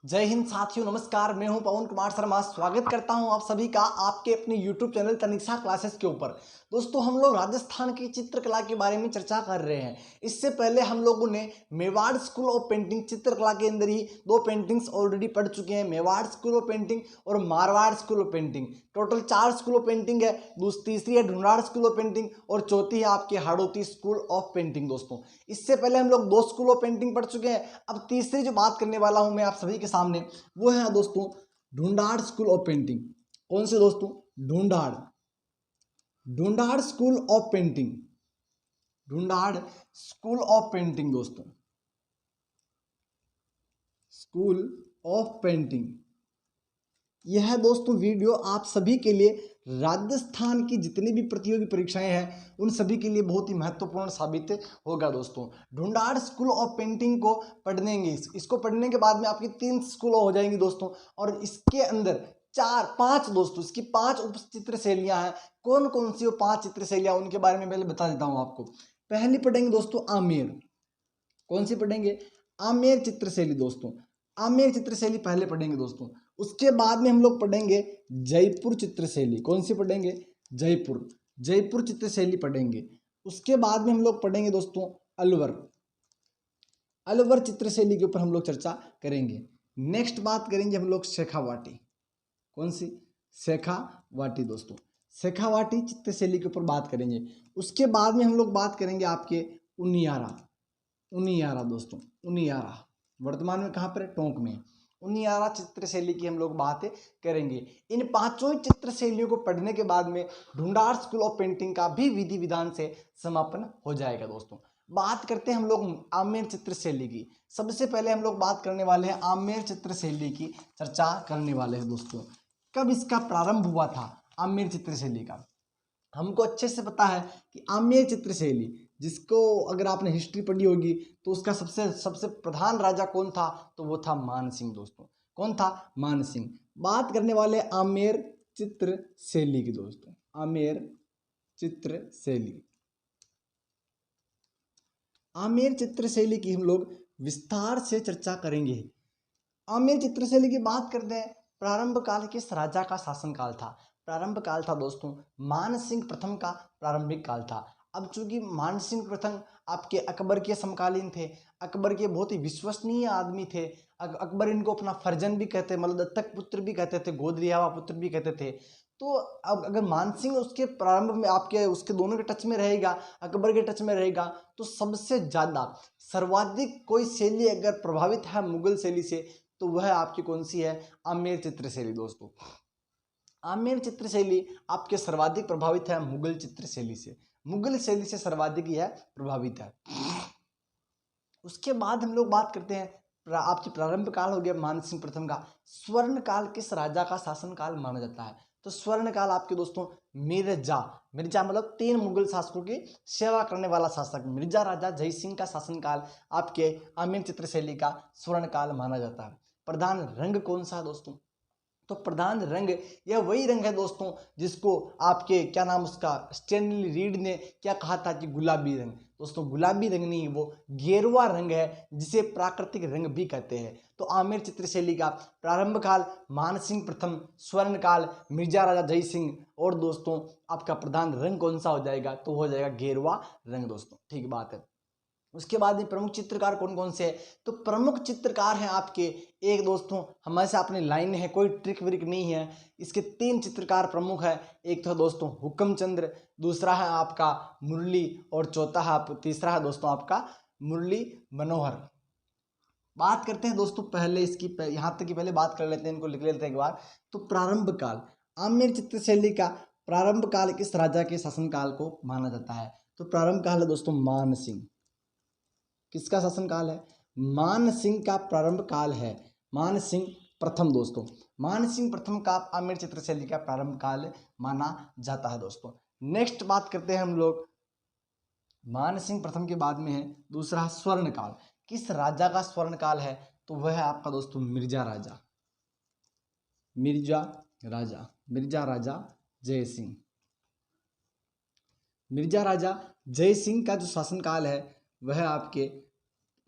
जय हिंद साथियों, नमस्कार। मैं हूं पवन कुमार शर्मा। स्वागत करता हूं आप सभी का आपके अपने YouTube चैनल तनिष्ठा क्लासेस के ऊपर। दोस्तों, हम लोग राजस्थान की चित्रकला के बारे में चर्चा कर रहे हैं। इससे पहले हम लोगों ने मेवाड़ स्कूल ऑफ पेंटिंग चित्रकला के अंदर ही 2 पेंटिंग्स ऑलरेडी पढ़ चुके हैं, मेवाड़ स्कूल ऑफ पेंटिंग और Marwar school of painting. Total 4 school of painting है। तीसरी है ढूंढाड़ स्कूल ऑफ पेंटिंग और चौथी है आपकी हाड़ौती स्कूल ऑफ पेंटिंग। दोस्तों, इससे पहले हम लोग 2 स्कूल ऑफ पेंटिंग पढ़ चुके हैं। अब तीसरी जो बात करने वाला हूं मैं आप सभी के सामने, वो है दोस्तों ढूंढाड़ स्कूल ऑफ पेंटिंग। कौन से दोस्तों? Dhundhar Dhundhar school of painting. Dhundhar school of painting दोस्तों, स्कूल ऑफ पेंटिंग। यह दोस्तों वीडियो आप सभी के लिए राजस्थान की जितनी भी प्रतियोगी परीक्षाएं हैं उन सभी के लिए बहुत ही महत्वपूर्ण साबित होगा। दोस्तों, ढूंढाड़ स्कूल ऑफ पेंटिंग को पढ़नेंगे, इसको पढ़ने के बाद में आपकी 3 स्कूल हो जाएंगी दोस्तों। और इसके अंदर 4-5 दोस्तों, इसकी 5 उप चित्र शैलियां हैं। कौन कौन सी वो 5 चित्र शैलियां, उनके बारे में पहले बता देता हूं आपको। पहली पढ़ेंगे दोस्तों आमेर। कौन सी पढ़ेंगे? आमेर चित्र शैली दोस्तों। आमेर चित्र शैली पहले पढ़ेंगे दोस्तों। उसके बाद में हम लोग पढ़ेंगे जयपुर चित्र शैली। कौन सी पढ़ेंगे? जयपुर चित्र शैली पढ़ेंगे। उसके बाद में हम लोग पढ़ेंगे दोस्तों अलवर चित्र शैली के ऊपर हम लोग चर्चा करेंगे। नेक्स्ट बात करेंगे हम लोग शेखावाटी। कौन सी? शेखावाटी दोस्तों। शेखावाटी चित्र शैली के ऊपर बात करेंगे। उसके बाद में हम लोग बात करेंगे आपके उनियारा दोस्तों। उनियारा वर्तमान में कहाँ पर है? टोंक में। उनियारा चित्र शैली की हम लोग बात करेंगे। इन 5 चित्र शैलियों को पढ़ने के बाद में ढूंढाड़ स्कूल ऑफ पेंटिंग का भी विधि विधान से समापन हो जाएगा। दोस्तों, बात करते हैं हम लोग आमेर चित्र शैली की। सबसे पहले हम लोग बात करने वाले हैं आमेर चित्र शैली की, चर्चा करने वाले हैं दोस्तों। कब इसका प्रारंभ हुआ था आमेर चित्र शैली का? हमको अच्छे से पता है कि आमेर चित्र शैली, जिसको अगर आपने हिस्ट्री पढ़ी होगी तो उसका सबसे सबसे प्रधान राजा कौन था? तो वो था मानसिंह दोस्तों। कौन था? मानसिंह। बात करने वाले आमेर चित्र शैली की दोस्तों। आमेर चित्र शैली, आमेर चित्र शैली की हम लोग विस्तार से चर्चा करेंगे। आमेर चित्र शैली की बात करते हैं। प्रारंभ काल किस राजा का शासनकाल था? प्रारंभ काल था दोस्तों मानसिंह प्रथम का प्रारंभिक काल था। अब चूंकि मानसिंह प्रथम आपके अकबर के समकालीन थे, अकबर के बहुत ही विश्वसनीय आदमी थे। अकबर इनको अपना फर्जन भी कहते, मतलब दत्तक पुत्र भी कहते थे, गोद लिया हुआ पुत्र भी कहते थे। तो अब अगर मानसिंह उसके प्रारंभ में आपके उसके दोनों के टच में रहेगा, अकबर के टच में रहेगा, तो सबसे ज्यादा सर्वाधिक कोई शैली अगर प्रभावित है मुगल शैली से तो वह आपकी कौन सी है? आमेर चित्र शैली दोस्तों। आमेर चित्र शैली आपके सर्वाधिक प्रभावित है मुगल चित्र शैली से। मुगल शैली से सर्वाधिक यह प्रभावित है। उसके बाद हम लोग बात करते हैं आपकी प्रारंभ काल हो गया मानसिंह प्रथम का। स्वर्ण काल किस राजा का शासन काल माना जाता है? तो स्वर्ण काल आपके दोस्तों मिर्जा। मिर्जा मतलब 3 मुगल शासकों की सेवा करने वाला शासक मिर्जा राजा जय सिंह का शासन काल आपके आमेर चित्र शैली का स्वर्ण काल माना जाता है। प्रधान रंग कौन सा है दोस्तों? तो प्रधान रंग यह वही रंग है दोस्तों जिसको आपके क्या नाम उसका स्टैनली रीड ने क्या कहा था कि गुलाबी रंग। दोस्तों, गुलाबी रंग नहीं, वो गेरुआ रंग है जिसे प्राकृतिक रंग भी कहते हैं। तो आमेर चित्र शैली का प्रारंभ काल मानसिंह प्रथम, स्वर्ण काल मिर्जा राजा जय सिंह, और दोस्तों आपका प्रधान रंग कौन सा हो जाएगा? तो हो जाएगा गेरुआ रंग दोस्तों। ठीक बात है। उसके बाद में प्रमुख चित्रकार कौन कौन से हैं? तो प्रमुख चित्रकार हैं आपके, एक दोस्तों हमारे से अपनी लाइन है, कोई ट्रिक व्रिक नहीं है। इसके 3 चित्रकार प्रमुख है। एक तो दोस्तों हुक्मचंद्र, दूसरा है आपका मुरली, और चौथा है तीसरा है दोस्तों आपका मुरली मनोहर। बात करते हैं दोस्तों पहले इसकी, यहाँ तक की पहले बात कर लेते हैं, इनको लिख लेते हैं एक बार। तो प्रारंभ काल आमेर चित्र शैली का प्रारंभ काल किस राजा के शासनकाल को माना जाता है? तो प्रारंभ काल है दोस्तों मान सिंह। किसका शासन काल है? मान सिंह का प्रारंभ काल है। मान सिंह प्रथम दोस्तों, मान सिंह प्रथम का आमेर चित्र शैली का प्रारंभ काल माना जाता है दोस्तों। नेक्स्ट बात करते हैं हम लोग मान सिंह प्रथम के बाद में है दूसरा स्वर्ण काल। किस राजा का स्वर्ण काल है? तो वह है आपका दोस्तों मिर्जा राजा। मिर्जा राजा जय सिंह। मिर्जा राजा जय सिंह का जो शासनकाल है वह आपके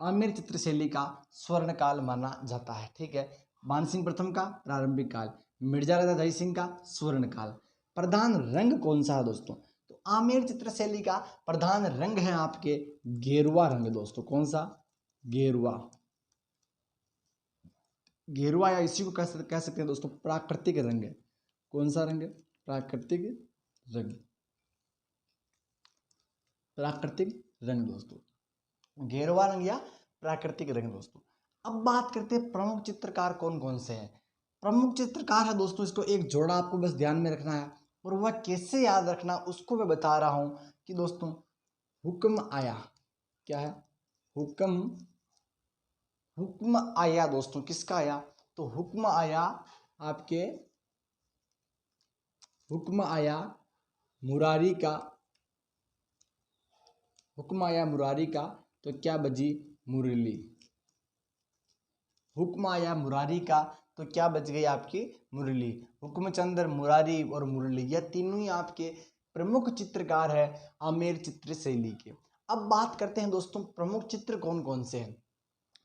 आमेर चित्रशैली का स्वर्ण काल माना जाता है। ठीक है, मानसिंह प्रथम का प्रारंभिक काल, मिर्जा राजा जय सिंह का स्वर्ण काल। प्रधान रंग कौन सा है दोस्तों? तो आमेर चित्रशैली का प्रधान रंग है आपके गेरुआ रंग दोस्तों। कौन सा? गेरुआ। गेरुआ या इसी को कह सकते हैं दोस्तों प्राकृतिक रंग है। कौन सा रंग है? प्राकृतिक रंग। प्राकृतिक रंग दोस्तों, गेरुआ रंग या प्राकृतिक रंग दोस्तों। अब बात करते हैं प्रमुख चित्रकार कौन कौन से हैं। प्रमुख चित्रकार है दोस्तों, इसको एक जोड़ा आपको बस ध्यान में रखना है, और वह कैसे याद रखना उसको मैं बता रहा हूं कि दोस्तों हुक्म आया। क्या है? हुक्म आया दोस्तों। किसका आया? तो हुक्म आया आपके, हुक्म आया मुरारी का। हुक्म आया मुरारी का, तो क्या बजी? मुरली। हुक्म आया मुरारी का, तो क्या बज गई आपकी? मुरली। हुक्मचंद्र, मुरारी और मुरली, यह तीनों ही आपके प्रमुख चित्रकार है आमेर चित्र शैली के। अब बात करते हैं दोस्तों प्रमुख चित्र कौन कौन से हैं।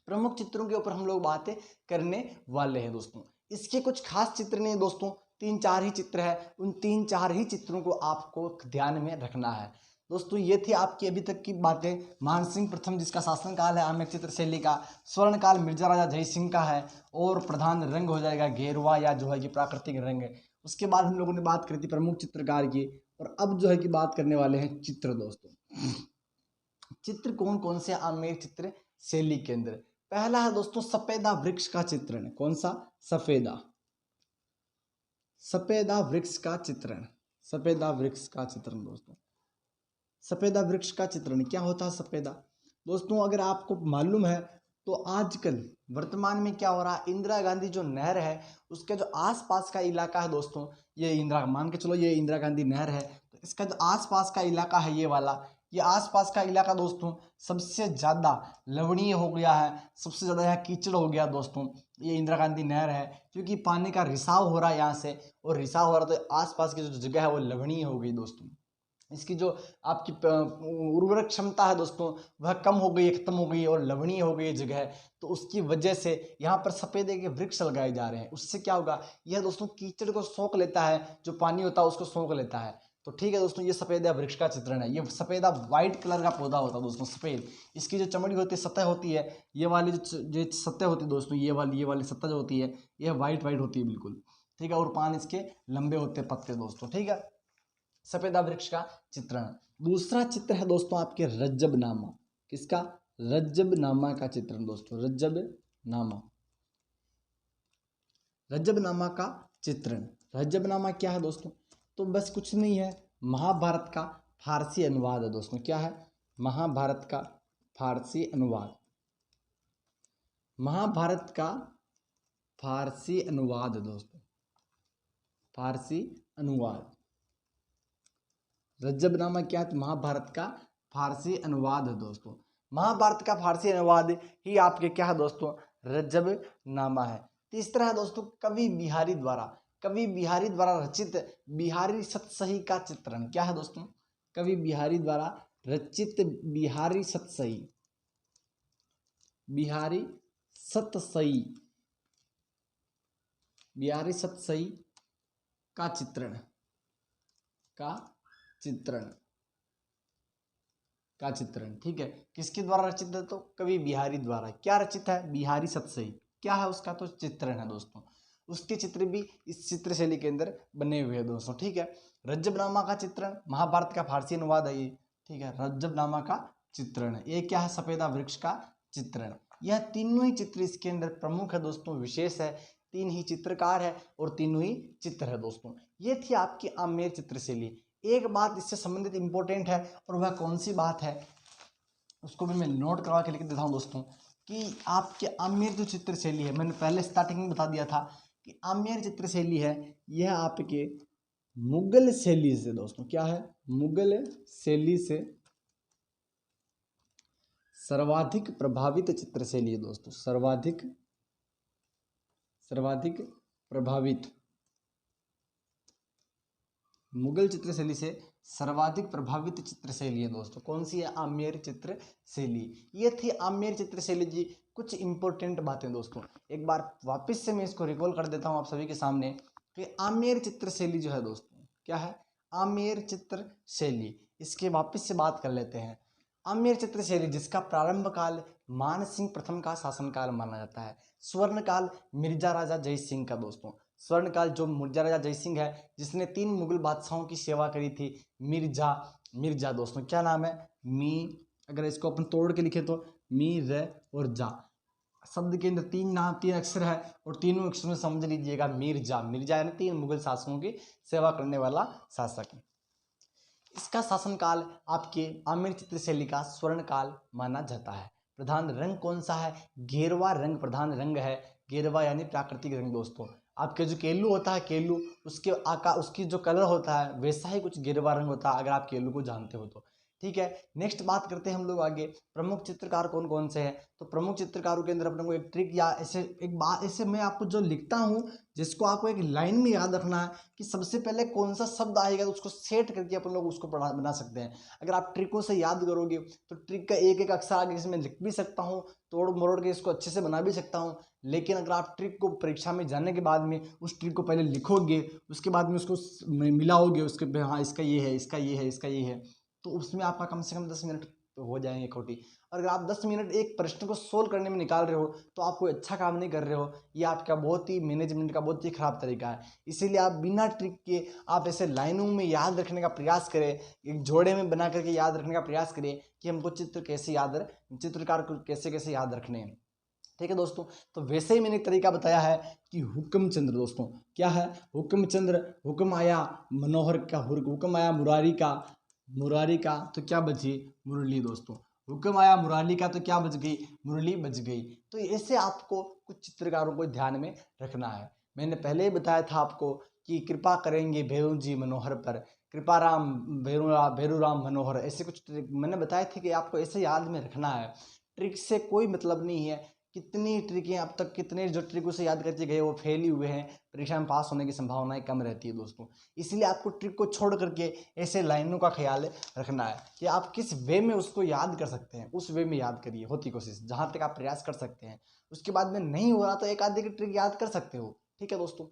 प्रमुख चित्रों के ऊपर हम लोग बातें करने वाले हैं दोस्तों। इसके कुछ खास चित्र नहीं दोस्तों, 3-4 ही चित्र है। उन 3-4 ही चित्रों को आपको ध्यान में रखना है दोस्तों। ये थी आपकी अभी तक की बातें। मानसिंह प्रथम जिसका शासनकाल है आमेर चित्र शैली का, स्वर्ण काल मिर्जा राजा जय सिंह का है, और प्रधान रंग हो जाएगा गेरुआ या जो है कि प्राकृतिक रंग है। उसके बाद हम लोगों ने बात करी थी प्रमुख चित्रकार की, और अब जो है कि बात करने वाले हैं चित्र दोस्तों। चित्र कौन कौन से आमेर चित्र शैली के अंदर? पहला है दोस्तों सफेदा वृक्ष का चित्रण। कौन सा? सफेदा। सफेदा वृक्ष का चित्रण। सफेदा वृक्ष का चित्रण दोस्तों। सफेदा वृक्ष का चित्रण क्या होता है? सफेदा दोस्तों अगर आपको मालूम है तो आजकल वर्तमान में क्या हो रहा है, इंदिरा गांधी जो नहर है उसके जो आसपास का इलाका है दोस्तों, ये इंदिरा, मान के चलो ये इंदिरा गांधी नहर है, तो इसका जो आसपास का इलाका है ये वाला, ये आसपास का इलाका दोस्तों सबसे ज़्यादा लवणीय हो गया है, सबसे ज़्यादा यहाँ कीचड़ हो गया दोस्तों। ये इंदिरा गांधी नहर है, क्योंकि पानी का रिसाव हो रहा है यहाँ से, और रिसाव हो रहा है तो आसपास की जो जगह है वो लवणीय हो गई दोस्तों। इसकी जो आपकी उर्वरक क्षमता है दोस्तों वह कम हो गई, खत्म हो गई, और लवणीय हो गई जगह। तो उसकी वजह से यहाँ पर सफेदे के वृक्ष लगाए जा रहे हैं। उससे क्या होगा, यह दोस्तों कीचड़ को सोख लेता है, जो पानी होता है उसको सोख लेता है। तो ठीक है दोस्तों, ये सफेदा वृक्ष का चित्रण है। ये सफेदा व्हाइट कलर का पौधा होता है दोस्तों, सफेद। इसकी जो चमड़ी होती है, सतह होती है, ये वाली जो सतह होती है दोस्तों, ये वाली सतह जो होती है ये वाइट होती है बिल्कुल। ठीक है, और पान इसके लंबे होते हैं पत्ते दोस्तों। ठीक है, सफेदा वृक्ष का चित्रण। दूसरा चित्र है दोस्तों आपके रज्जबनामा। किसका? रज्जबनामा का चित्रण दोस्तों। रज्जबनामा। रज्जबनामा का चित्रण। रज्जबनामा क्या है दोस्तों? तो बस कुछ नहीं है, महाभारत का फारसी अनुवाद है दोस्तों। क्या है? महाभारत का फारसी अनुवाद। महाभारत का फारसी अनुवाद दोस्तों। फारसी अनुवाद। रज्जबनामा क्या है? महाभारत का फारसी अनुवाद है दोस्तों। महाभारत का फारसी अनुवाद ही आपके क्या है दोस्तों? रज्जबनामा है। तीसरा है दोस्तों कवि बिहारी द्वारा, कवि बिहारी द्वारा रचित बिहारी सतसही का चित्रण। क्या है दोस्तों? कवि बिहारी द्वारा रचित बिहारी सतसही। बिहारी सतसही। बिहारी सतसही का चित्रण। का चित्रण ठीक है, किसके द्वारा रचित है? तो कवि बिहारी द्वारा। क्या रचित है? बिहारी सतसही। क्या है उसका? तो चित्रण है दोस्तों। उसके चित्र भी इस चित्र शैली के अंदर बने हुए हैं दोस्तों। ठीक है, रज्जबनामा का चित्रण, महाभारत का फारसी अनुवाद है ये। ठीक है, रज्जबनामा का चित्रण है ये। क्या है? सफेदा वृक्ष का चित्रण। यह तीनों ही चित्र इसके अंदर प्रमुख है दोस्तों, विशेष है। 3 ही चित्रकार है और तीनों ही चित्र है दोस्तों। ये थी आपकी आमेर चित्र शैली। एक बात इससे संबंधित इंपॉर्टेंट है, और वह कौन सी बात है उसको भी मैं नोट करवा के लिख देता हूँ दोस्तों, कि आपके आमेर जो चित्र शैली है, मैंने पहले स्टार्टिंग में बता दिया था कि आमेर चित्र शैली है यह आपके मुगल शैली से दोस्तों। क्या है? मुगल शैली से सर्वाधिक प्रभावित चित्र शैली है दोस्तों। सर्वाधिक प्रभावित मुगल चित्र शैली से सर्वाधिक प्रभावित चित्र शैली है दोस्तों। कौन सी है? आम्र चित्र शैली। ये थी आम्र चित्र शैली जी कुछ इंपॉर्टेंट बातें दोस्तों। एक बार वापस से मैं इसको रिकॉल कर देता हूँ आप सभी के सामने कि आम्र चित्र शैली जो है दोस्तों क्या है? आम्र चित्र शैली। इसके वापस से बात कर लेते हैं। आम्र चित्र शैली जिसका प्रारंभ काल मानसिंह प्रथम का शासनकाल माना जाता है। स्वर्ण काल मिर्जा राजा जय सिंह का दोस्तों। स्वर्ण काल जो मिर्जा राजा जय सिंह है जिसने 3 मुगल बादशाहों की सेवा करी थी। मिर्जा दोस्तों क्या नाम है? अगर इसको अपन तोड़ के लिखे तो मी र और जा। शब्द के अंदर 3 अक्षर है और तीनों अक्षर में समझ लीजिएगा मिर्जा यानी 3 मुगल शासकों की सेवा करने वाला शासक। इसका शासनकाल आपके आम्र चित्र शैली का स्वर्ण काल माना जाता है। प्रधान रंग कौन सा है? गेरुआ रंग प्रधान रंग है। गेरुआ यानी प्राकृतिक रंग दोस्तों। आपके जो केलू होता है, केलू उसके आकार उसकी जो कलर होता है वैसा ही कुछ गेरुआ रंग होता है, अगर आप केलू को जानते हो तो। ठीक है, नेक्स्ट बात करते हैं हम लोग आगे। प्रमुख चित्रकार कौन कौन से हैं? तो प्रमुख चित्रकारों के अंदर अपने को एक ट्रिक या ऐसे मैं आपको जो लिखता हूँ जिसको आपको एक लाइन में याद रखना है कि सबसे पहले कौन सा शब्द आएगा तो उसको सेट करके अपन लोग उसको बना सकते हैं। अगर आप ट्रिकों से याद करोगे तो ट्रिक का एक अक्षर आगे इसमें लिख भी सकता हूँ, तोड़ मरोड़ के इसको अच्छे से बना भी सकता हूँ। लेकिन अगर आप ट्रिक को परीक्षा में जाने के बाद में उस ट्रिक को पहले लिखोगे, उसके बाद में उसको मिलाओगे, उसके हाँ इसका ये है, इसका ये है, इसका ये है, तो उसमें आपका कम से कम 10 मिनट तो हो जाएंगे खोटी। और अगर आप 10 मिनट एक प्रश्न को सोल्व करने में निकाल रहे हो तो आप कोई अच्छा काम नहीं कर रहे हो। ये आपका बहुत ही मैनेजमेंट का बहुत ही खराब तरीका है। इसीलिए आप बिना ट्रिक के आप ऐसे लाइनों में याद रखने का प्रयास करें, एक जोड़े में बना करके याद रखने का प्रयास करें कि हमको चित्रकार को कैसे याद रखने हैं। ठीक है दोस्तों, तो वैसे ही मैंने एक तरीका बताया है कि हुक्मचंद्र दोस्तों क्या है? हुक्मचंद्र, हुक्म आया मनोहर का, हुक्म आया मुरारी का तो क्या बची? मुरली दोस्तों। हुक्म आया मुरारी का तो क्या बच गई? मुरली बच गई। तो ऐसे आपको कुछ चित्रकारों को ध्यान में रखना है। मैंने पहले ही बताया था आपको कि कृपा करेंगे भैरू जी मनोहर पर, कृपा राम भैरू राम मनोहर, ऐसे कुछ मैंने बताए थे कि आपको ऐसे याद में रखना है। ट्रिक से कोई मतलब नहीं है। कितनी ट्रिकें अब तक, कितने जो ट्रिक उसे याद करके गए वो फेल ही हुए हैं, परीक्षा में पास होने की संभावनाएं कम रहती है दोस्तों। इसलिए आपको ट्रिक को छोड़ करके ऐसे लाइनों का ख्याल रखना है कि आप किस वे में उसको याद कर सकते हैं, उस वे में याद करिए, होती कोशिश जहाँ तक आप प्रयास कर सकते हैं। उसके बाद में नहीं हो रहा तो एक आधे की ट्रिक याद कर सकते हो। ठीक है दोस्तों,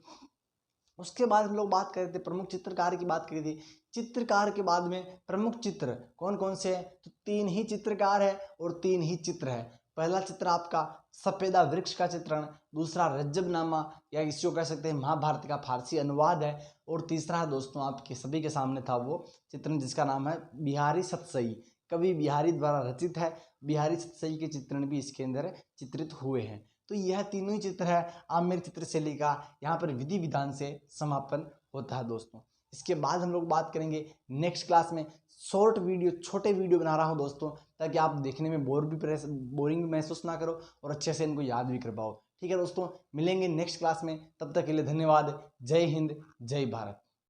उसके बाद हम लोग बात कर रहे थे प्रमुख चित्रकार की बात करी थी। चित्रकार के बाद में प्रमुख चित्र कौन कौन से हैं? तो 3 ही चित्रकार है और 3 ही चित्र है। पहला चित्र आपका सफेदा वृक्ष का चित्रण, दूसरा रज्जबनामा या इसको कह सकते हैं महाभारत का फारसी अनुवाद है, और तीसरा है दोस्तों आपके सभी के सामने था वो चित्रण जिसका नाम है बिहारी सतसई, कवि बिहारी द्वारा रचित है। बिहारी सतसई के चित्रण भी इसके अंदर चित्रित हुए हैं। तो यह तीनों ही चित्र है आम्र चित्र शैली का, यहाँ पर विधि विधान से समापन होता है दोस्तों। इसके बाद हम लोग बात करेंगे नेक्स्ट क्लास में। शॉर्ट वीडियो, छोटे वीडियो बना रहा हूँ दोस्तों ताकि आप देखने में बोरिंग भी महसूस ना करो और अच्छे से इनको याद भी कर पाओ। ठीक है दोस्तों, मिलेंगे नेक्स्ट क्लास में, तब तक के लिए धन्यवाद। जय हिंद, जय भारत।